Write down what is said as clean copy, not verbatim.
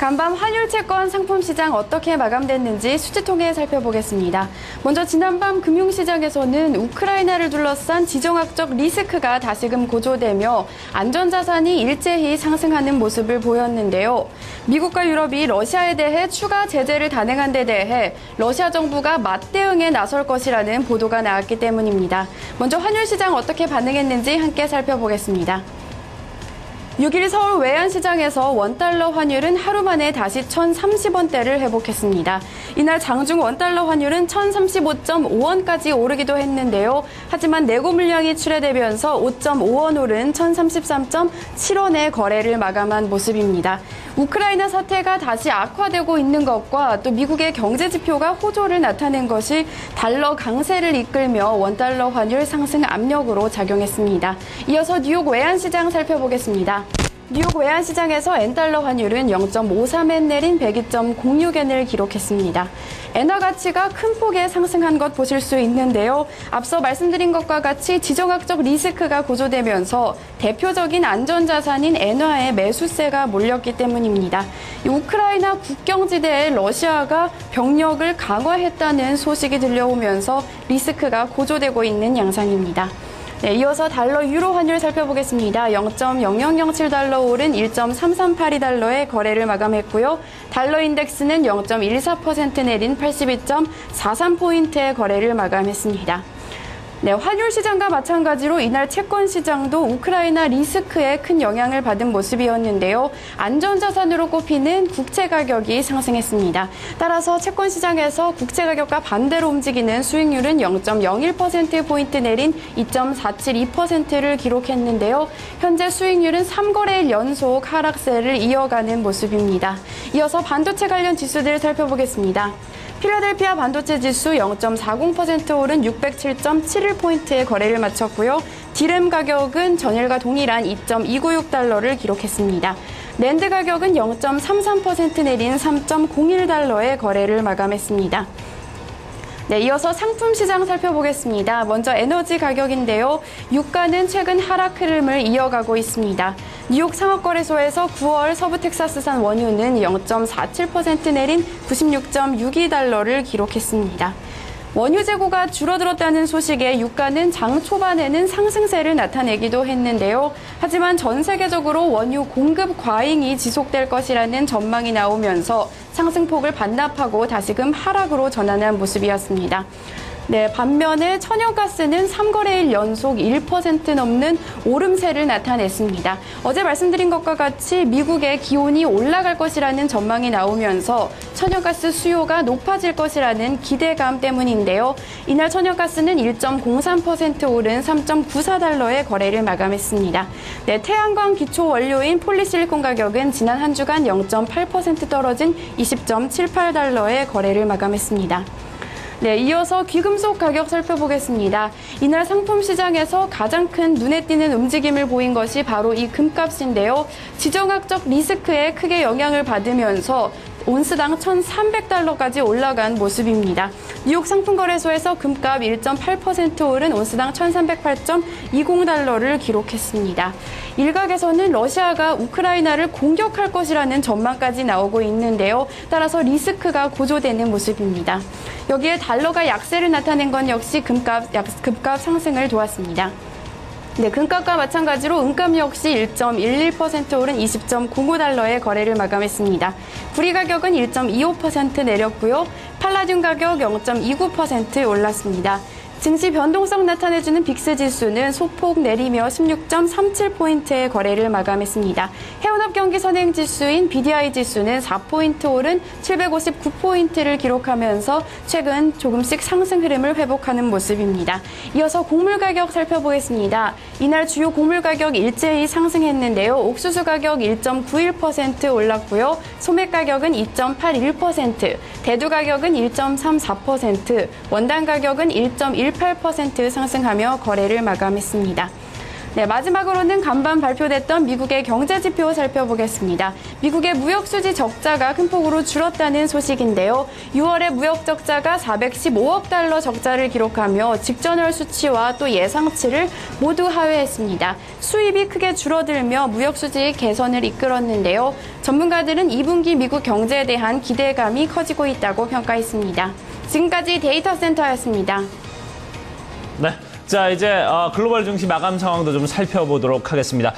간밤 환율 채권 상품 시장 어떻게 마감됐는지 수치 통해 살펴보겠습니다. 먼저 지난밤 금융시장에서는 우크라이나를 둘러싼 지정학적 리스크가 다시금 고조되며 안전자산이 일제히 상승하는 모습을 보였는데요. 미국과 유럽이 러시아에 대해 추가 제재를 단행한 데 대해 러시아 정부가 맞대응에 나설 것이라는 보도가 나왔기 때문입니다. 먼저 환율 시장 어떻게 반응했는지 함께 살펴보겠습니다. 6일 서울 외환시장에서 원달러 환율은 하루 만에 다시 1,030원대를 회복했습니다. 이날 장중 원달러 환율은 1,035.5원까지 오르기도 했는데요. 하지만 내고 물량이 출회되면서 5.5원 오른 1,033.7원의 거래를 마감한 모습입니다. 우크라이나 사태가 다시 악화되고 있는 것과 또 미국의 경제 지표가 호조를 나타낸 것이 달러 강세를 이끌며 원달러 환율 상승 압력으로 작용했습니다. 이어서 뉴욕 외환시장 살펴보겠습니다. 뉴욕 외환시장에서 엔달러 환율은 0.53엔 내린 102.06엔을 기록했습니다. 엔화 가치가 큰 폭의 상승한 것 보실 수 있는데요. 앞서 말씀드린 것과 같이 지정학적 리스크가 고조되면서 대표적인 안전자산인 엔화에 매수세가 몰렸기 때문입니다. 우크라이나 국경지대에 러시아가 병력을 강화했다는 소식이 들려오면서 리스크가 고조되고 있는 양상입니다. 네, 이어서 달러 유로 환율 살펴보겠습니다. 0.0007달러 오른 1.338달러의 거래를 마감했고요. 달러 인덱스는 0.14% 내린 82.43포인트의 거래를 마감했습니다. 네, 환율 시장과 마찬가지로 이날 채권 시장도 우크라이나 리스크에 큰 영향을 받은 모습이었는데요. 안전자산으로 꼽히는 국채 가격이 상승했습니다. 따라서 채권 시장에서 국채 가격과 반대로 움직이는 수익률은 0.01%포인트 내린 2.472%를 기록했는데요. 현재 수익률은 3거래일 연속 하락세를 이어가는 모습입니다. 이어서 반도체 관련 지수들 살펴보겠습니다. 필라델피아 반도체 지수 0.40% 오른 607.71포인트의 거래를 마쳤고요. 디램 가격은 전일과 동일한 2.296달러를 기록했습니다. 낸드 가격은 0.33% 내린 3.01달러의 거래를 마감했습니다. 네, 이어서 상품 시장 살펴보겠습니다. 먼저 에너지 가격인데요. 유가는 최근 하락 흐름을 이어가고 있습니다. 뉴욕 상업거래소에서 9월 서부 텍사스산 원유는 0.47% 내린 96.62달러를 기록했습니다. 원유 재고가 줄어들었다는 소식에 유가는 장 초반에는 상승세를 나타내기도 했는데요. 하지만 전 세계적으로 원유 공급 과잉이 지속될 것이라는 전망이 나오면서 상승폭을 반납하고 다시금 하락으로 전환한 모습이었습니다. 네, 반면에 천연가스는 3거래일 연속 1% 넘는 오름세를 나타냈습니다. 어제 말씀드린 것과 같이 미국의 기온이 올라갈 것이라는 전망이 나오면서 천연가스 수요가 높아질 것이라는 기대감 때문인데요. 이날 천연가스는 1.03% 오른 3.94달러의 거래를 마감했습니다. 네, 태양광 기초 원료인 폴리실리콘 가격은 지난 한 주간 0.8% 떨어진 20.78달러의 거래를 마감했습니다. 네, 이어서 귀금속 가격 살펴보겠습니다. 이날 상품 시장에서 가장 큰 눈에 띄는 움직임을 보인 것이 바로 이 금값인데요. 지정학적 리스크에 크게 영향을 받으면서 온스당 1,300달러까지 올라간 모습입니다. 뉴욕 상품거래소에서 금값 1.8% 오른 온스당 1,308.20달러를 기록했습니다. 일각에서는 러시아가 우크라이나를 공격할 것이라는 전망까지 나오고 있는데요. 따라서 리스크가 고조되는 모습입니다. 여기에 달러가 약세를 나타낸 건 역시 금값 상승을 도왔습니다. 네, 금값과 마찬가지로 은값 역시 1.11% 오른 20.05달러의 거래를 마감했습니다. 구리 가격은 1.25% 내렸고요. 팔라듐 가격 0.29% 올랐습니다. 증시 변동성 나타내주는 빅스 지수는 소폭 내리며 16.37포인트의 거래를 마감했습니다. 해운업 경기 선행 지수인 BDI 지수는 4포인트 오른 759포인트를 기록하면서 최근 조금씩 상승 흐름을 회복하는 모습입니다. 이어서 곡물 가격 살펴보겠습니다. 이날 주요 곡물 가격 일제히 상승했는데요. 옥수수 가격 1.91% 올랐고요. 소맥 가격은 2.81%, 대두 가격은 1.34%, 원당 가격은 1.18% 상승하며 거래를 마감했습니다. 네, 마지막으로는 간밤 발표됐던 미국의 경제 지표 살펴보겠습니다. 미국의 무역 수지 적자가 큰 폭으로 줄었다는 소식인데요. 6월에 무역 적자가 415억 달러 적자를 기록하며 직전월 수치와 또 예상치를 모두 하회했습니다. 수입이 크게 줄어들며 무역 수지 개선을 이끌었는데요. 전문가들은 2분기 미국 경제에 대한 기대감이 커지고 있다고 평가했습니다. 지금까지 데이터 센터였습니다. 네. 자, 이제 글로벌 증시 마감 상황도 좀 살펴보도록 하겠습니다.